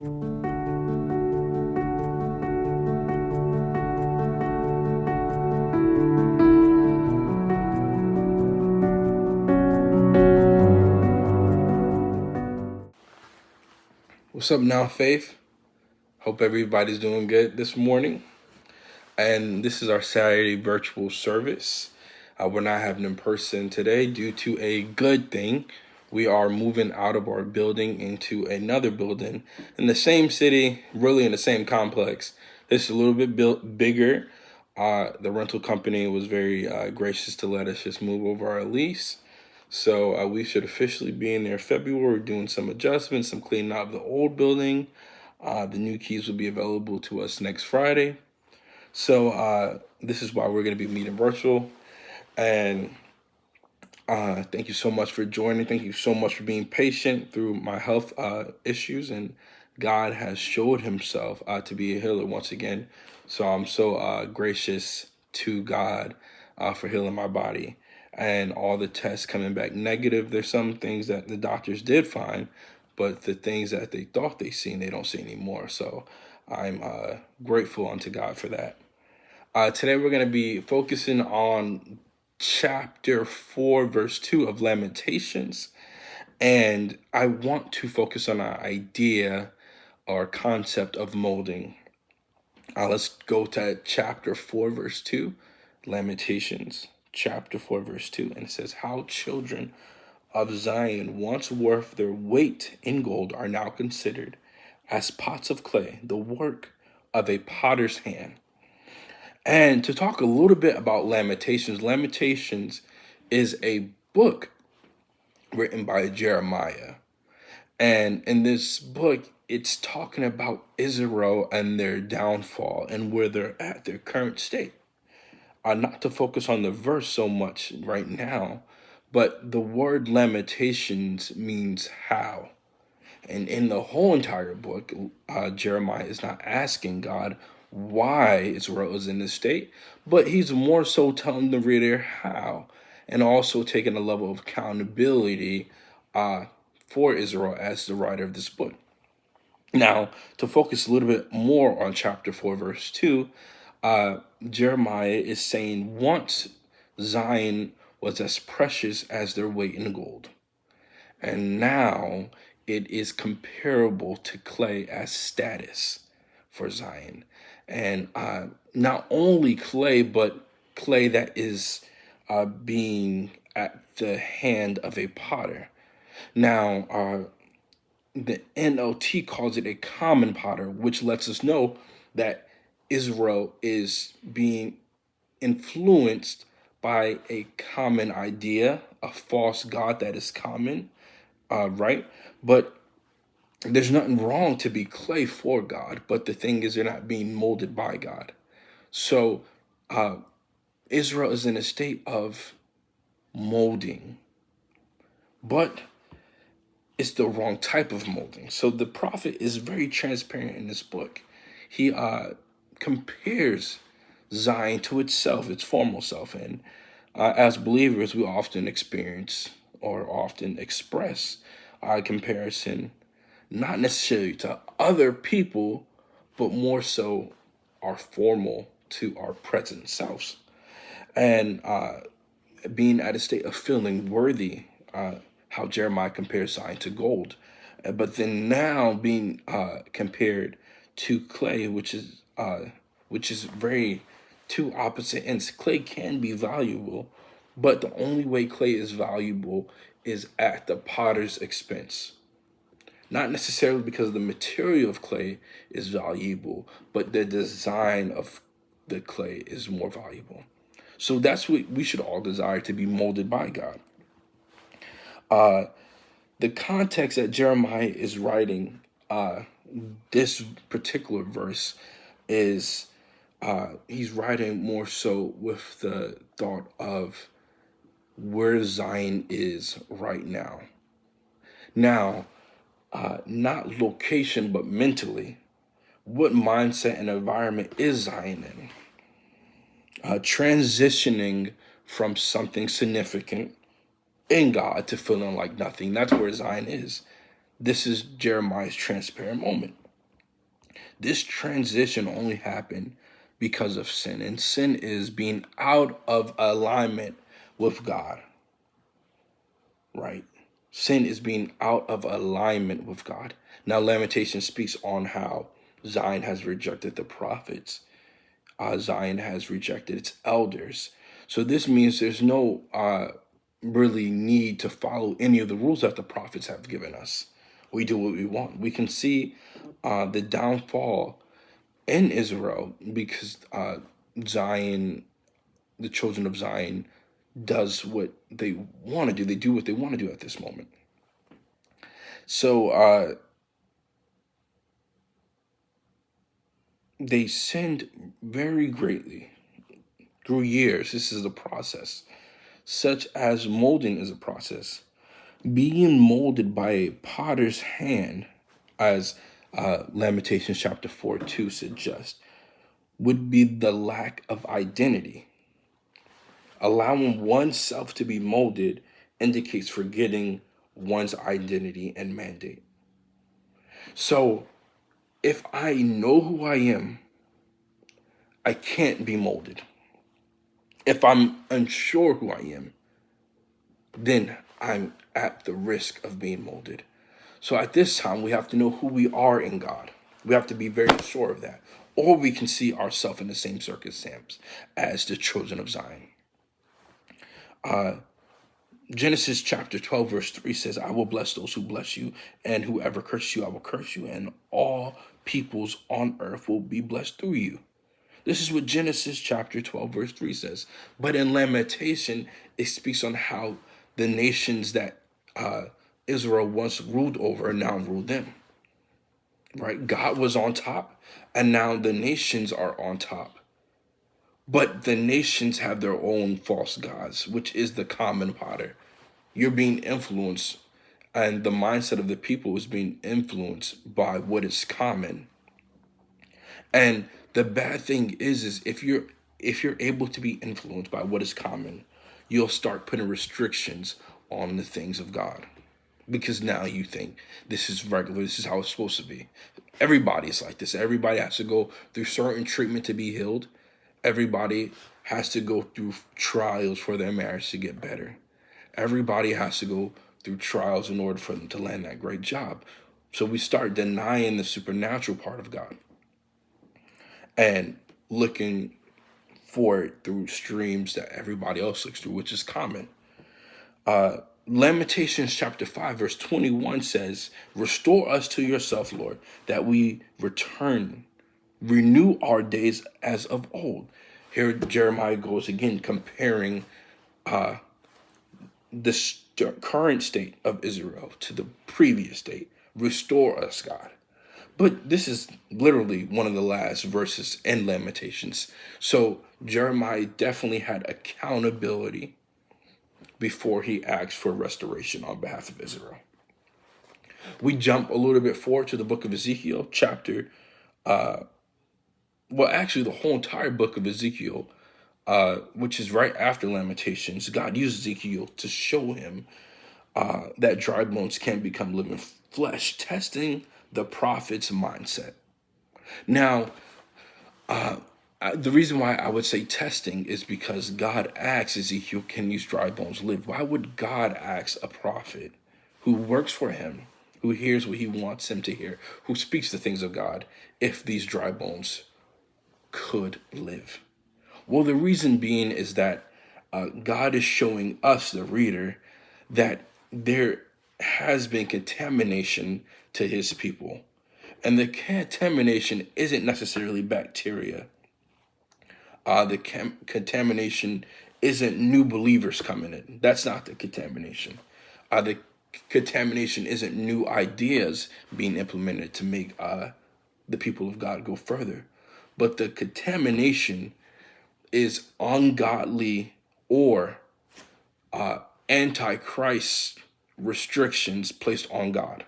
What's up now, Faith? Hope everybody's doing good this morning. And this is our Saturday virtual service. We're not having in person today due to a good thing. We are moving out of our building into another building in the same city, really in the same complex. This is a little bit bigger. The rental company was very gracious to let us just move over our lease. So we should officially be in there February, doing some adjustments, some cleaning out of the old building. The new keys will be available to us next Friday. So this is why we're going to be meeting virtual. And thank you so much for joining. Thank you so much for being patient through my health issues. And God has showed himself to be a healer once again. So I'm so gracious to God for healing my body. And all the tests coming back negative. There's some things that the doctors did find, but the things that they thought they seen, they don't see anymore. So I'm grateful unto God for that. Today we're going to be focusing on chapter 4, verse 2 of Lamentations. And I want to focus on an idea or concept of molding. Let's go to chapter 4, verse 2, Lamentations, chapter 4, verse 2. And it says, "How children of Zion, once worth their weight in gold, are now considered as pots of clay, the work of a potter's hand." And to talk a little bit about Lamentations, Lamentations is a book written by Jeremiah. And in this book, it's talking about Israel and their downfall and where they're at, their current state. Not to focus on the verse so much right now, but the word Lamentations means how. And in the whole entire book, Jeremiah is not asking God why Israel is in this state, but he's more so telling the reader how, and also taking a level of accountability for Israel as the writer of this book. Now, to focus a little bit more on chapter 4, verse 2, Jeremiah is saying, once Zion was as precious as their weight in gold, and now it is comparable to clay as status for Zion. And not only clay, but clay that is being at the hand of a potter. Now, the NLT calls it a common potter, which lets us know that Israel is being influenced by a common idea, a false god that is common, right? But there's nothing wrong to be clay for God, but the thing is, they're not being molded by God. So uh, Israel is in a state of molding, but it's the wrong type of molding. So the prophet is very transparent in this book. He compares Zion to itself, its formal self. And as believers, we often experience or often express comparison, not necessarily to other people, but more so our formal to our present selves. And being at a state of feeling worthy, how Jeremiah compares Zion to gold. But then now being compared to clay, which is very two opposite ends. Clay can be valuable, but the only way clay is valuable is at the potter's expense. Not necessarily because the material of clay is valuable, but the design of the clay is more valuable. So that's what we should all desire, to be molded by God. The context that Jeremiah is writing this particular verse is he's writing more so with the thought of where Zion is right now. Now, not location, but mentally, what mindset and environment is Zion in? Transitioning from something significant in God to feeling like nothing. That's where Zion is. This is Jeremiah's transparent moment. This transition only happened because of sin, and sin is being out of alignment with God, right? Sin is being out of alignment with God. Now, Lamentation speaks on how Zion has rejected the prophets. Zion has rejected its elders. So this means there's no really need to follow any of the rules that the prophets have given us. We do what we want. We can see the downfall in Israel because Zion, the children of Zion, does what they want to do. They do what they want to do at this moment. So they sinned very greatly through years. This is a process, such as molding is a process. Being molded by a potter's hand, as Lamentations chapter 4:2 suggests, would be the lack of identity. Allowing oneself to be molded indicates forgetting one's identity and mandate. So if I know who I am, I can't be molded. If I'm unsure who I am, then I'm at the risk of being molded. So at this time, we have to know who we are in God. We have to be very sure of that. Or we can see ourselves in the same circumstance as the children of Zion. Genesis chapter 12, verse 3 says, I will bless those who bless you, and whoever curses you, I will curse you, and all peoples on earth will be blessed through you. This is what Genesis chapter 12, verse 3 says. But in Lamentation, it speaks on how the nations that Israel once ruled over now rule them. Right? God was on top, and now the nations are on top. But the nations have their own false gods, which is the common potter. You're being influenced, and the mindset of the people is being influenced by what is common. And the bad thing is if you're able to be influenced by what is common, you'll start putting restrictions on the things of God. Because now you think this is regular, this is how it's supposed to be. Everybody is like this. Everybody has to go through certain treatment to be healed. Everybody has to go through trials for their marriage to get better. Everybody has to go through trials in order for them to land that great job. So we start denying the supernatural part of God and looking for it through streams that everybody else looks through, which is common. Lamentations chapter 5, verse 21 says, restore us to yourself, Lord, that we renew our days as of old. Here Jeremiah goes again comparing the current state of Israel to the previous state. Restore us, God. But this is literally one of the last verses in Lamentations. So Jeremiah definitely had accountability before he asked for restoration on behalf of Israel. We jump a little bit forward to the book of Ezekiel, chapter, actually the whole entire book of Ezekiel, which is right after Lamentations. God used Ezekiel to show him that dry bones can become living flesh, testing the prophet's mindset. Now, the reason why I would say testing is because God asks Ezekiel, can these dry bones live? Why would God ask a prophet who works for him, who hears what he wants him to hear, who speaks the things of God, if these dry bones could live? Well, the reason being is that God is showing us, the reader, that there has been contamination to his people. And the contamination isn't necessarily bacteria. The contamination isn't new believers coming in. That's not the contamination. The contamination isn't new ideas being implemented to make the people of God go further. But the contamination is ungodly or antichrist restrictions placed on God.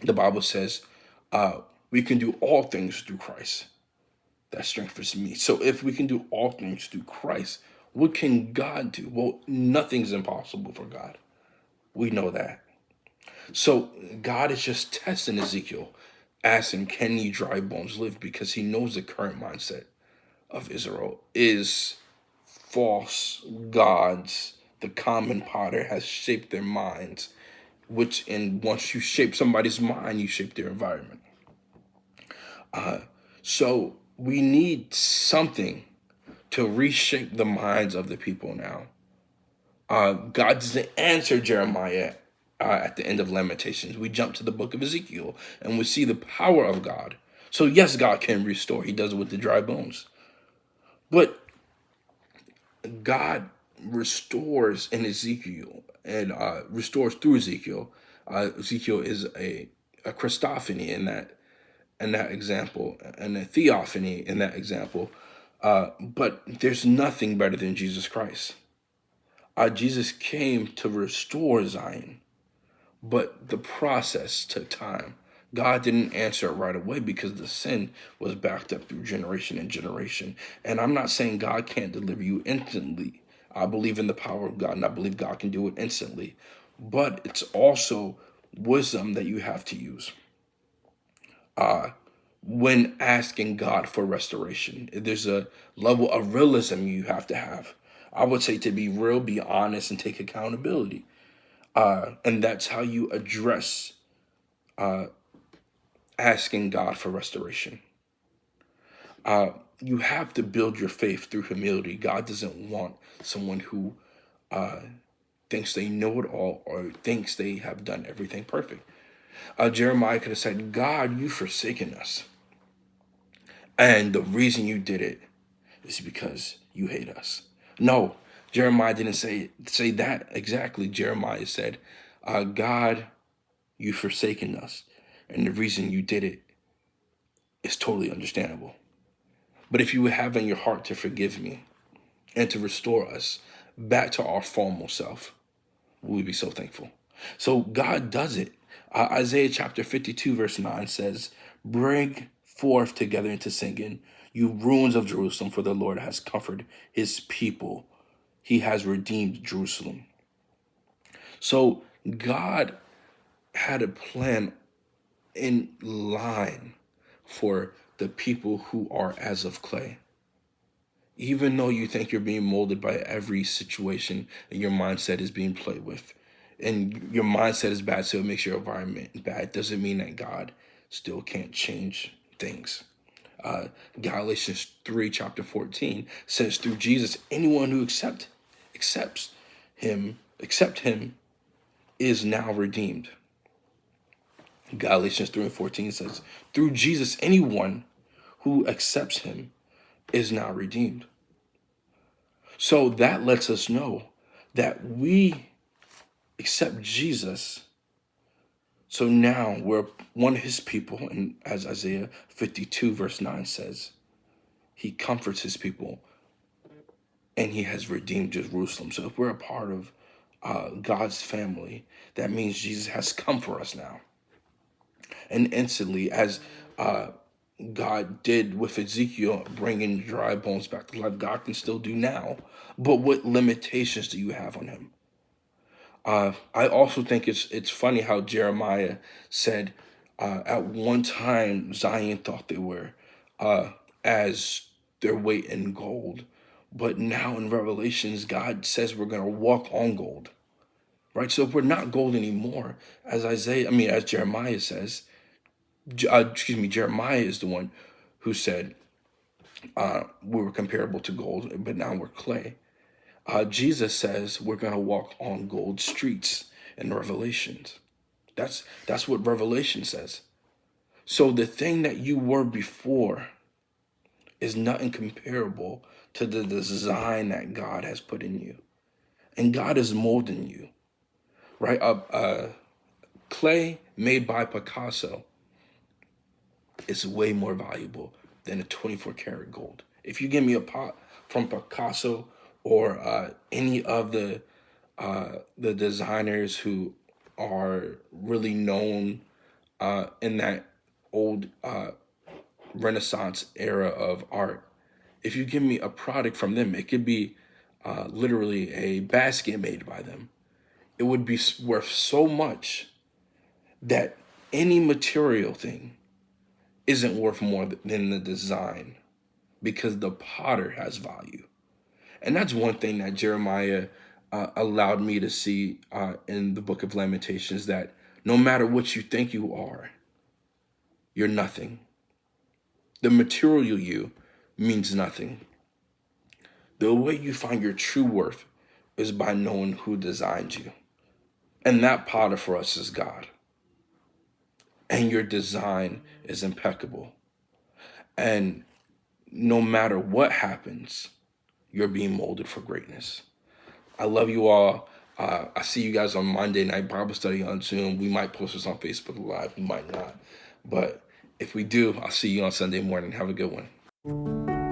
The Bible says we can do all things through Christ that strengthens me. So if we can do all things through Christ, what can God do? Well, nothing's impossible for God. We know that. So God is just testing Ezekiel, asked him, can ye dry bones live? Because he knows the current mindset of Israel is false gods. The common potter has shaped their minds, once you shape somebody's mind, you shape their environment. So we need something to reshape the minds of the people now. God doesn't answer Jeremiah at the end of Lamentations. We jump to the book of Ezekiel and we see the power of God. So yes, God can restore. He does it with the dry bones. But God restores in Ezekiel and restores through Ezekiel. Ezekiel is a Christophany in that example, and a theophany in that example. But there's nothing better than Jesus Christ. Jesus came to restore Zion, but the process took time. God didn't answer it right away because the sin was backed up through generation and generation. And I'm not saying God can't deliver you instantly. I believe in the power of God, and I believe God can do it instantly. But it's also wisdom that you have to use when asking God for restoration. There's a level of realism you have to have. I would say to be real, be honest, and take accountability. And that's how you address asking God for restoration. You have to build your faith through humility. God doesn't want someone who thinks they know it all or thinks they have done everything perfect. Jeremiah could have said, God, you've forsaken us. And the reason you did it is because you hate us. No, Jeremiah didn't say that exactly. Jeremiah said, God, you've forsaken us. And the reason you did it is totally understandable. But if you would have in your heart to forgive me and to restore us back to our former self, we would be so thankful. So God does it. Isaiah chapter 52 verse 9 says, bring forth together into singing, you ruins of Jerusalem, for the Lord has comforted his people. He has redeemed Jerusalem. So God had a plan in line for the people who are as of clay. Even though you think you're being molded by every situation and your mindset is being played with, and your mindset is bad, so it makes your environment bad, doesn't mean that God still can't change things. Galatians 3, chapter 14 says, through Jesus, anyone who accepts him is now redeemed. Galatians 3 and 14 says, through Jesus, anyone who accepts him is now redeemed. So that lets us know that we accept Jesus. So now we're one of his people. And as Isaiah 52 verse 9 says, he comforts his people and he has redeemed Jerusalem. So if we're a part of God's family, that means Jesus has come for us now. And instantly, as God did with Ezekiel, bringing dry bones back to life, God can still do now. But what limitations do you have on him? I also think it's funny how Jeremiah said at one time Zion thought they were as their weight in gold. But now in Revelations, God says we're going to walk on gold. Right? So if we're not gold anymore, as Jeremiah says, Jeremiah is the one who said we were comparable to gold, but now we're clay. Jesus says we're going to walk on gold streets in Revelations. That's what Revelation says. So the thing that you were before is nothing comparable to the design that God has put in you. And God is molding you, right? Clay made by Picasso is way more valuable than a 24 karat gold. If you give me a pot from Picasso or any of the designers who are really known in that old Renaissance era of art, if you give me a product from them, it could be literally a basket made by them. It would be worth so much that any material thing isn't worth more than the design, because the potter has value. And that's one thing that Jeremiah allowed me to see in the book of Lamentations, that no matter what you think you are, you're nothing. The material you means nothing. The way you find your true worth is by knowing who designed you. And that potter for us is God. And your design is impeccable. And no matter what happens, you're being molded for greatness. I love you all. I see you guys on Monday night Bible study on Zoom. We might post this on Facebook Live. We might not. But if we do, I'll see you on Sunday morning. Have a good one.